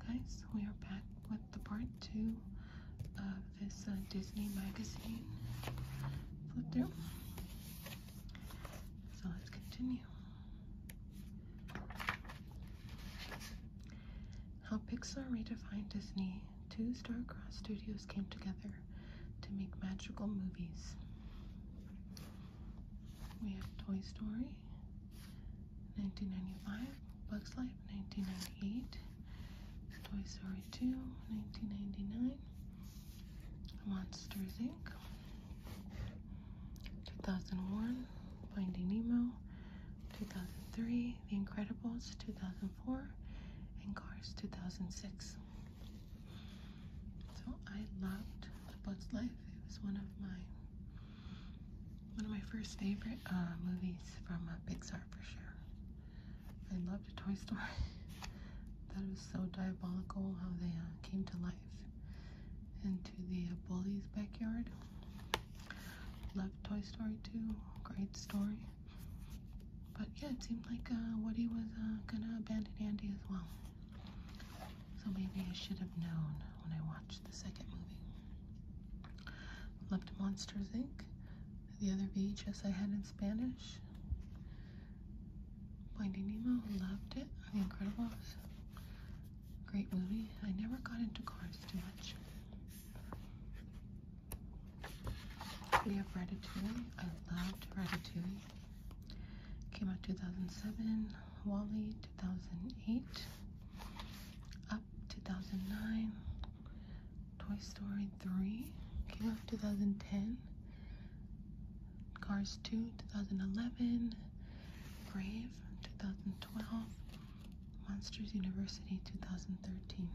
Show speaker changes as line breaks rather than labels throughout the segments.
guys, we are back with the part 2 of this Disney magazine flip through. So let's continue. How Pixar redefined Disney. Two star-crossed studios came together to make magical movies. We have Toy Story, 1995, Bugs Life, 1998, Toy Story 2, 1999, Monsters, Inc., 2001, Finding Nemo, 2003, The Incredibles, 2004, and Cars, 2006. So I loved Bugs Life. It was one of my first favorite movies from Pixar for sure. I loved Toy Story. That was so diabolical how they came to life into the bully's backyard. Loved Toy Story 2, great story. But yeah, it seemed like Woody was gonna abandon Andy as well. So maybe I should have known when I watched the second movie. Loved Monsters, Inc., the other VHS I had in Spanish. Finding Nemo, loved it. The Incredibles, great movie. I never got into Cars too much. We have Ratatouille. I loved Ratatouille. Came out 2007. Wall-E 2008. Up 2009. Toy Story 3 came out 2010. Cars 2 2011. Brave 2012. Monsters University 2013.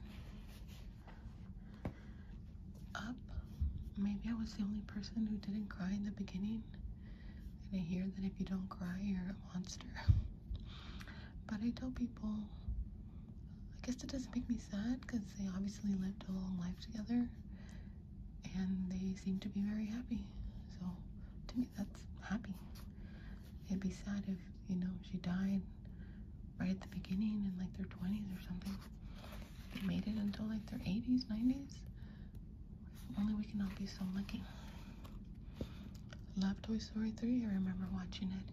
Up. Maybe I was the only person who didn't cry in the beginning. And I hear that if you don't cry, you're a monster. But I tell people, I guess it doesn't make me sad because they obviously lived a long life together. And they seem to be very happy. So to me, that's happy. It'd be sad if, you know, she died right at the beginning in like their 20s or something. They made it until like their 80s, 90s. If only we can all be so lucky. Love Toy Story 3. I remember watching it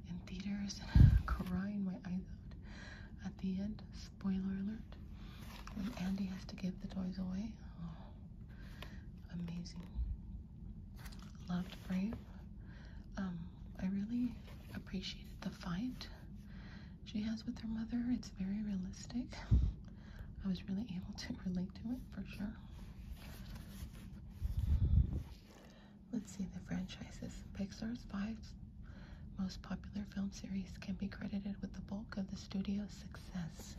in theaters and crying my eyes out at the end. Spoiler alert. When Andy has to give the toys away. Oh, amazing. Loved Brave. I really appreciated the fight she has with her mother. It's very realistic. I was really able to relate to it for sure. Let's see the franchises. Pixar's 5 most popular film series can be credited with the bulk of the studio's success.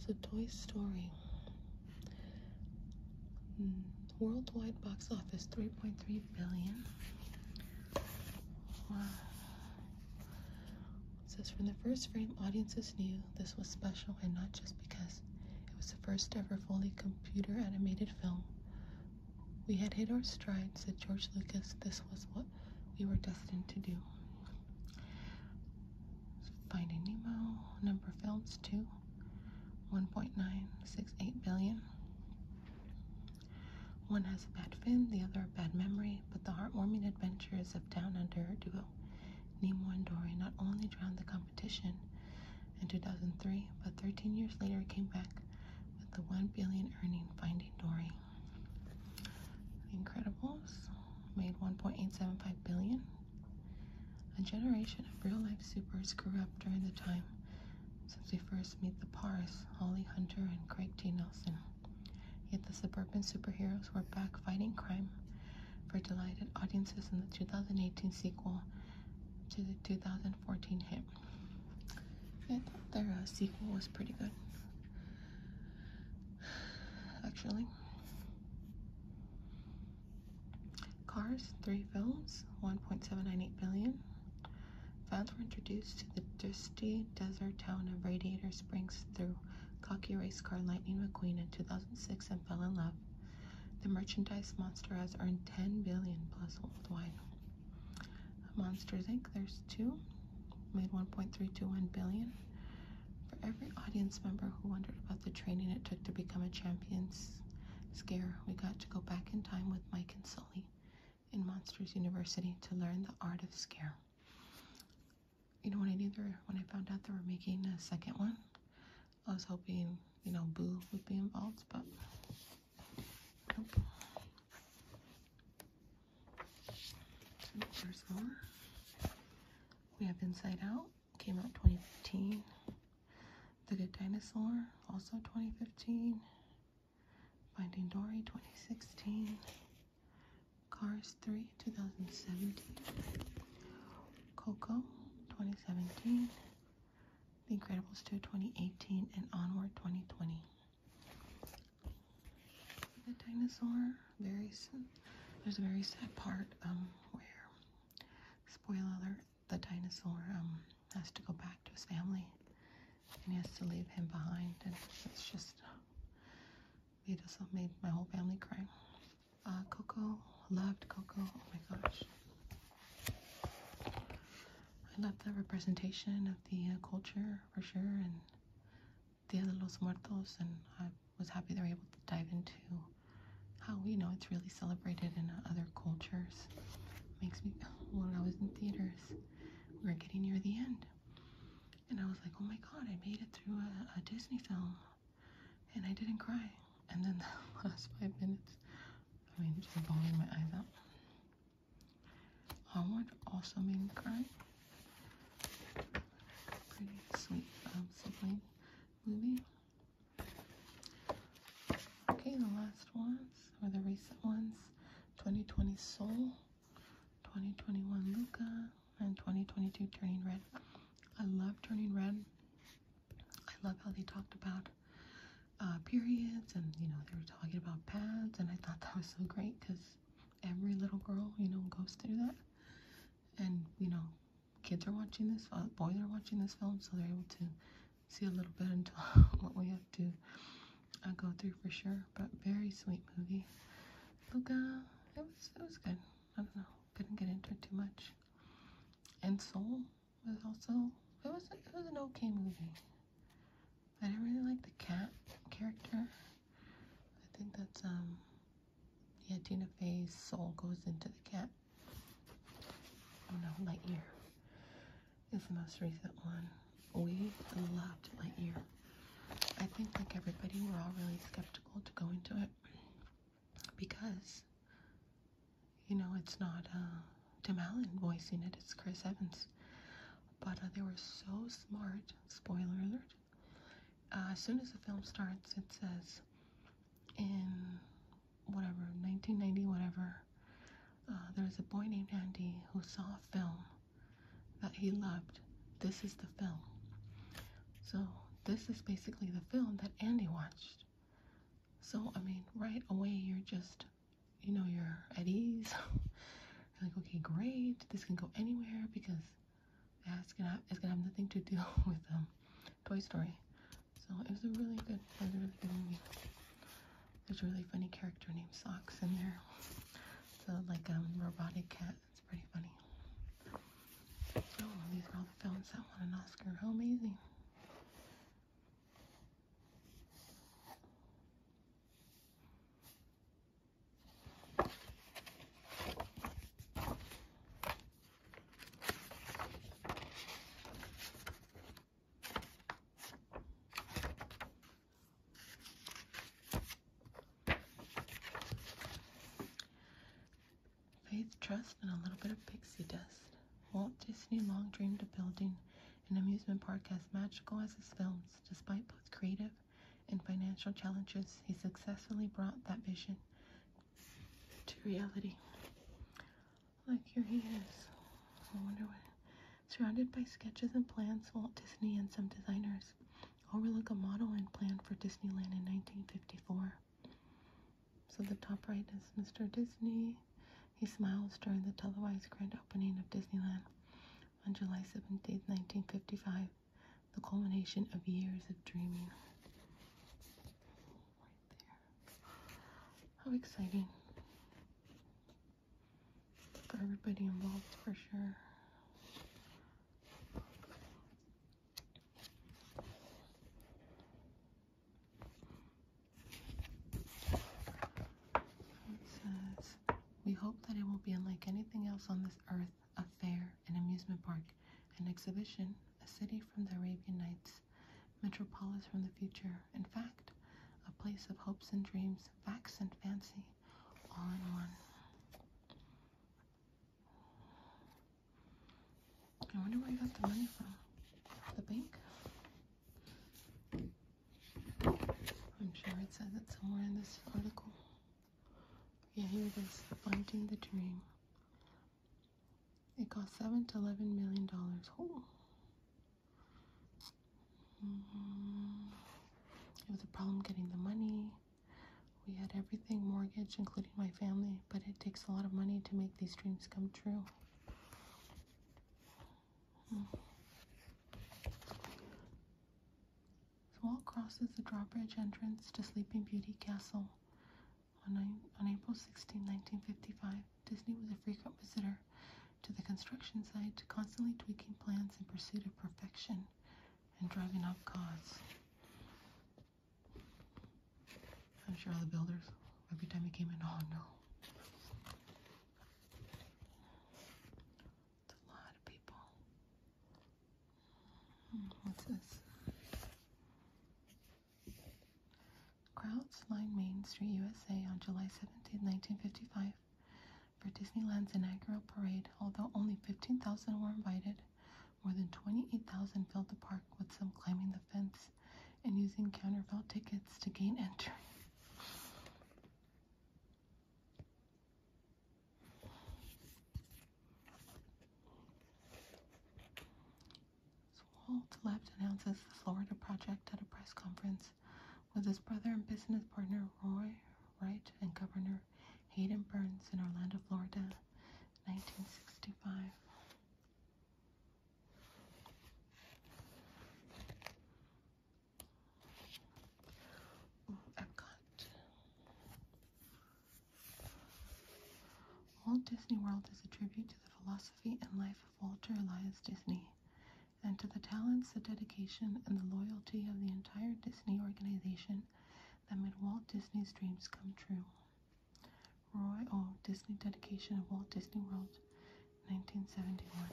So Toy Story. Worldwide box office 3.3 billion. Wow. It says from the first frame, audiences knew this was special, and not just because it was the first ever fully computer animated film. We had hit our stride, said George Lucas. This was what we were destined to do. Finding Nemo, number of films 2, 1.968 billion. One has a bad fin, the other a bad memory, but the heartwarming adventures of Down Under duo Nemo and Dory not only drowned the competition in 2003, but 13 years later came back with the 1 billion earning Finding Dory. The Incredibles made 1.875 billion. A generation of real-life supers grew up during the time since we first meet the Pars, Holly Hunter and Craig T. Nelson. Yet the suburban superheroes were back fighting crime for delighted audiences in the 2018 sequel to the 2014 hit. I thought their sequel was pretty good, actually. Cars, 3 films, 1.798 billion. Fans were introduced to the dusty desert town of Radiator Springs through cocky race car Lightning McQueen in 2006 and fell in love. The merchandise monster has earned 10 billion plus worldwide. Monsters, Inc. There's 2, made 1.321 billion. every audience member who wondered about the training it took to become a champion's scare, we got to go back in time with Mike and Sully in Monsters University to learn the art of scare. You know, when I found out they were making a second one, I was hoping, you know, Boo would be involved, but nope. There's more. We have Inside Out, came out 2015. The Good Dinosaur, also 2015. Finding Dory, 2016. Cars 3, 2017. Coco, 2017. The Incredibles 2, 2018. And Onward, 2020. The Dinosaur, there's a very sad part where, spoiler alert, the dinosaur has to go back to his family, and he has to leave him behind, and it's just made my whole family cry. Coco, loved Coco. Oh my gosh, I loved the representation of the culture for sure, and Dia de los Muertos, and I was happy they were able to dive into how, you know, it's really celebrated in other cultures. Makes me, when I was in theaters, we were getting near the end, and I was like, oh my god, I made it through a Disney film, and I didn't cry. And then the last 5 minutes, I mean, just bawling my eyes out. Onward also made me cry. Pretty sweet sibling movie. Okay, the last ones, or the recent ones, 2020 Soul, 2021 Luca, and 2022 Turning Red. I love Turning Red. I love how they talked about periods, and, you know, they were talking about pads, and I thought that was so great because every little girl, you know, goes through that. And, you know, kids are watching this, boys are watching this film, so they're able to see a little bit into what we have to go through for sure. But very sweet movie. Luca, it was good. I don't know, couldn't get into it too much. And Soul was also, it was an okay movie. I didn't really like the cat character. I think that's yeah, Tina Fey's soul goes into the cat. Oh no, Lightyear is the most recent one. We loved Lightyear. I think, like everybody, we're all really skeptical to go into it because, you know, it's not Tim Allen voicing it, it's Chris Evans. But they were so smart. Spoiler alert. As soon as the film starts, it says in whatever, 1990 whatever, there's a boy named Andy who saw a film that he loved. This is the film. So this is basically the film that Andy watched. So, I mean, right away you're just, you know, you're at ease. You're like, okay, great, this can go anywhere because it's gonna have nothing to do with Toy Story. So it was a really good movie. There's a really funny character named Socks in there. So like robotic cat. It's pretty funny. Oh, these are all the films that won an Oscar. How amazing. Faith, trust, and a little bit of pixie dust. Walt Disney long dreamed of building an amusement park as magical as his films. Despite both creative and financial challenges, he successfully brought that vision to reality. Like, here he is. I wonder what. Surrounded by sketches and plans, Walt Disney and some designers overlook a model and plan for Disneyland in 1954. So the top right is Mr. Disney. He smiles during the televised grand opening of Disneyland on July 17, 1955, the culmination of years of dreaming. Right there. How exciting for everybody involved, for sure. be unlike anything else on this earth, a fair, an amusement park, an exhibition, a city from the Arabian Nights, metropolis from the future, in fact, a place of hopes and dreams, facts and fancy, all in one. I wonder where I got the money from. The bank? I'm sure it says it somewhere in this article. Yeah, here it is. Finding the Dream. It cost $7 to $11 million. Oh. It was a problem getting the money. We had everything mortgaged, including my family, but it takes a lot of money to make these dreams come true. The wall crosses the drawbridge entrance to Sleeping Beauty Castle. On April 16, 1955, Disney was a frequent visitor to the construction site, constantly tweaking plans in pursuit of perfection and driving up costs. I'm sure the builders, every time he came in, oh no. It's a lot of people. What's this? Crowds lined Main Street, USA on July 17, 1955 for Disneyland's inaugural parade. Although only 15,000 were invited, more than 28,000 filled the park, with some climbing the fence and using counterfeit tickets to gain entry. Walt Left announces the Florida project at a press conference with his brother and business partner Roy Wright and Governor Hayden Burns in Orlando, Florida, 1965. Epcot. Walt Disney World is a tribute to the philosophy and life of Walter Elias Disney, and to the talents, the dedication, and the loyalty of the entire Disney organization that made Walt Disney's dreams come true. Roy O. Disney dedication of Walt Disney World, 1971.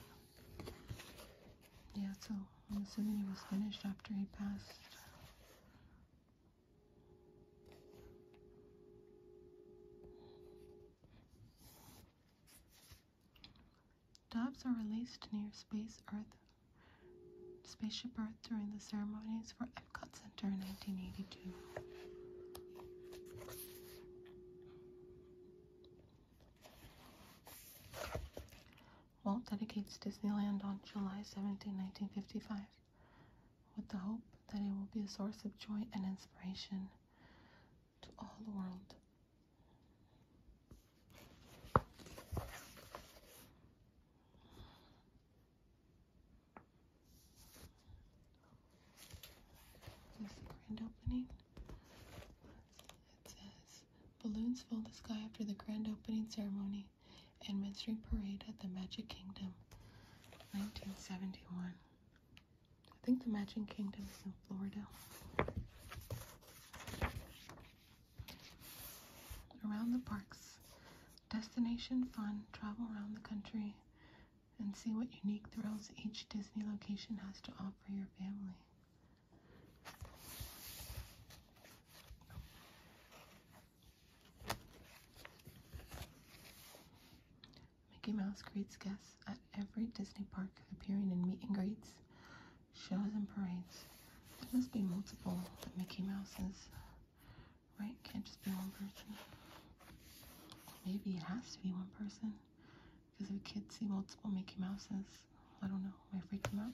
Yeah, so I'm assuming it was finished after he passed. Doves are released near Spaceship Earth during the ceremonies for Epcot Center in 1982. Walt dedicates Disneyland on July 17, 1955, with the hope that it will be a source of joy and inspiration to all the world. This is the grand opening. It says, balloons fill the sky after the grand opening ceremony and Midstream Parade at the Magic Kingdom, 1971. I think the Magic Kingdom is in Florida. Around the parks. Destination fun. Travel around the country and see what unique thrills each Disney location has to offer your family. Mickey Mouse greets guests at every Disney park, appearing in meet and greets, shows, and parades. There must be multiple Mickey Mouses, right? Can't just be one person. Maybe it has to be one person, because if kids see multiple Mickey Mouses, I don't know, might freak them out.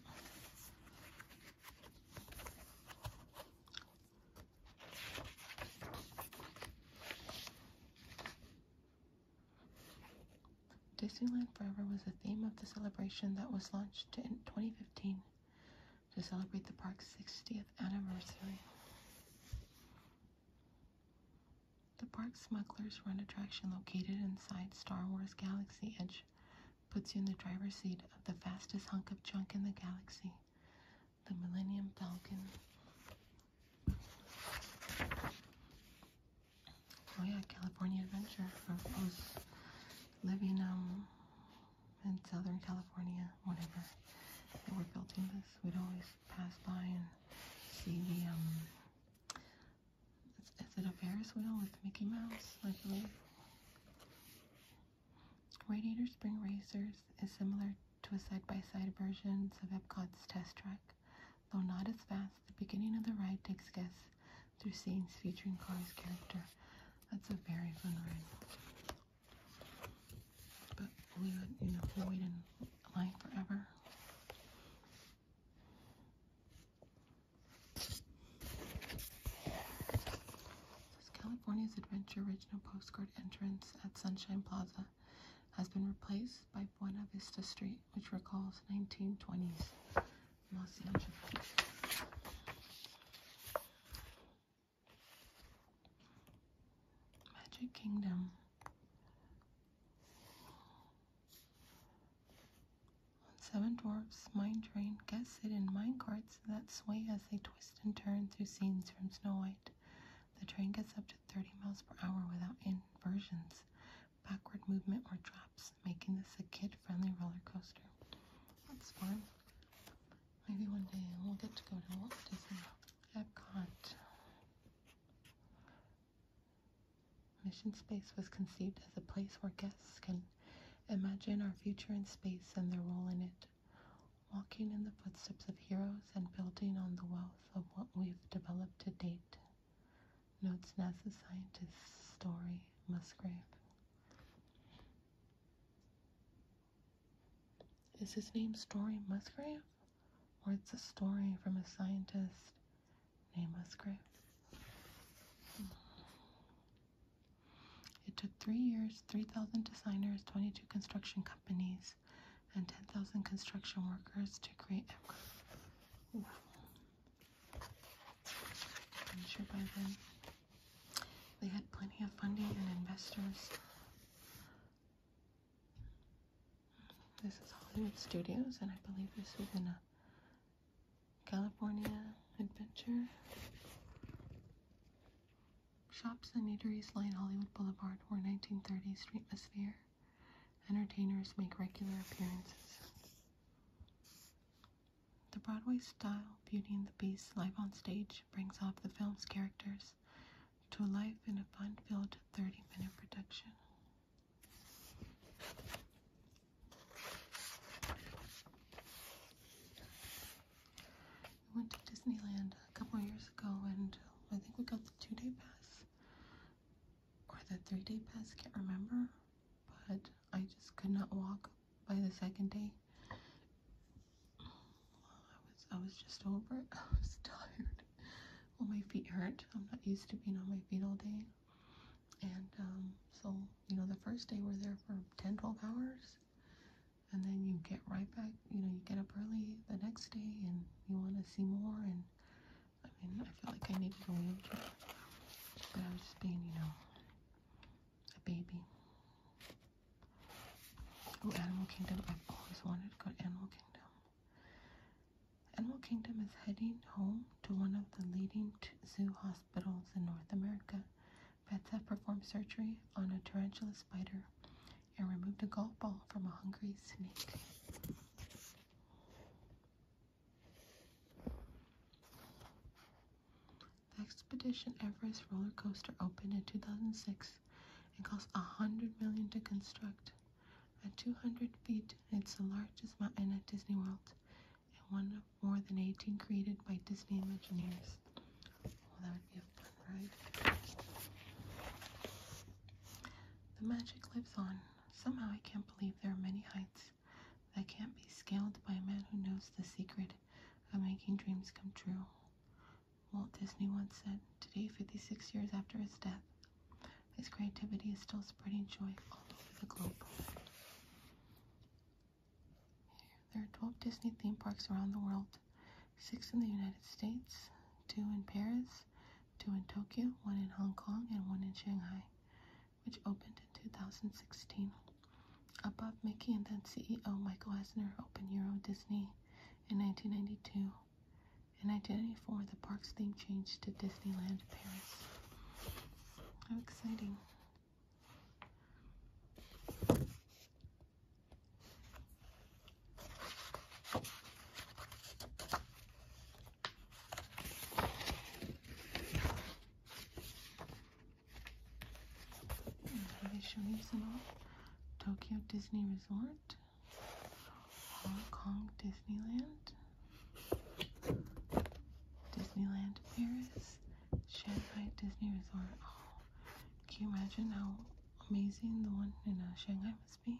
Disneyland Forever was the theme of the celebration that was launched in 2015 to celebrate the park's 60th anniversary. The Park Smugglers Run attraction, located inside Star Wars Galaxy Edge, puts you in the driver's seat of the fastest hunk of junk in the galaxy, the Millennium Falcon. Oh yeah, California Adventure. Or those living in Southern California, whenever they were building this, we'd always pass by and see the is it a Ferris wheel with Mickey Mouse, I believe. Radiator Spring Racers is similar to a side-by-side version of Epcot's test track. Though not as fast, the beginning of the ride takes guests through scenes featuring Cars' character. That's a very fun ride. But we would, wait in line forever. This California's Adventure original postcard entrance at Sunshine Plaza has been replaced by Buena Vista Street, which recalls 1920s Los Angeles. Magic Kingdom. On Seven Dwarfs Mine Train, guests sit in mine carts that sway as they twist and turn through scenes from Snow White. The train gets up to 30 miles per hour without inversions, backward movement, or drops, making this a kid-friendly roller coaster. That's fun. Maybe one day we'll get to go to Walt Disney Epcot. Mission Space was conceived as a place where guests can imagine our future in space and their role in it, walking in the footsteps of heroes and building on the wealth of what we've developed to date. Notes NASA scientist Story Musgrave. Is his name Story Musgrave? Or it's a story from a scientist named Musgrave? It took 3 years, 3,000 designers, 22 construction companies, and 10,000 construction workers to create Epcot. I'm sure by then they had plenty of funding and investors. This is Hollywood Studios, and I believe this was in a California Adventure. Shops and eateries line Hollywood Boulevard, where 1930s streetmosphere entertainers make regular appearances. The Broadway style Beauty and the Beast live on stage brings off the film's characters to life in a fun-filled 30-minute production. We went to Disneyland a couple years ago, and I think we got the 2-day pass or the 3-day pass, can't remember, but I just could not walk by the second day. I was just over it. I was tired. Well, my feet hurt. I'm not used to being on my feet all day. And so, the first day we're there for 10, 12 hours. And then you get right back, you get up early the next day and you want to see more. And I felt like I needed a wheelchair. But I was just being, a baby. Oh, Animal Kingdom. I've always wanted to go to Animal Kingdom. Animal Kingdom is heading home to one of the leading zoo hospitals in North America. Vets have performed surgery on a tarantula spider and removed a golf ball from a hungry snake. The Expedition Everest roller coaster opened in 2006 and cost $100 million to construct. At 200 feet, it's the largest mountain at Disney World, one of more than 18 created by Disney Imagineers. Well, that would be a fun ride. The magic lives on. Somehow I can't believe there are many heights that can't be scaled by a man who knows the secret of making dreams come true. Walt Disney once said, today, 56 years after his death, his creativity is still spreading joy all over the globe. There are 12 Disney theme parks around the world, 6 in the United States, 2 in Paris, 2 in Tokyo, 1 in Hong Kong, and 1 in Shanghai, which opened in 2016. Above Mickey and then CEO Michael Eisner opened Euro Disney in 1992. In 1994, the park's theme changed to Disneyland Paris. How exciting. show you some of Tokyo Disney Resort, Hong Kong Disneyland, Disneyland Paris, Shanghai Disney Resort. Oh, can you imagine how amazing the one in Shanghai must be?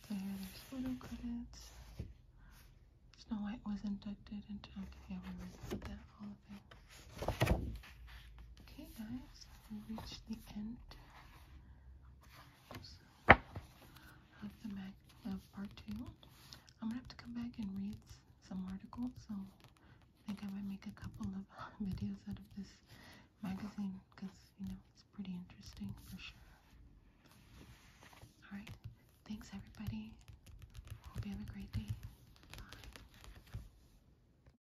So here there's photo credits. Snow White was inducted into, okay, we read that all of it. Okay guys, we reached the end of part 2. I'm gonna have to come back and read some articles, so I think I might make a couple of videos out of this magazine, because you know it's pretty interesting for sure. Alright, thanks everybody. Hope you have a great day.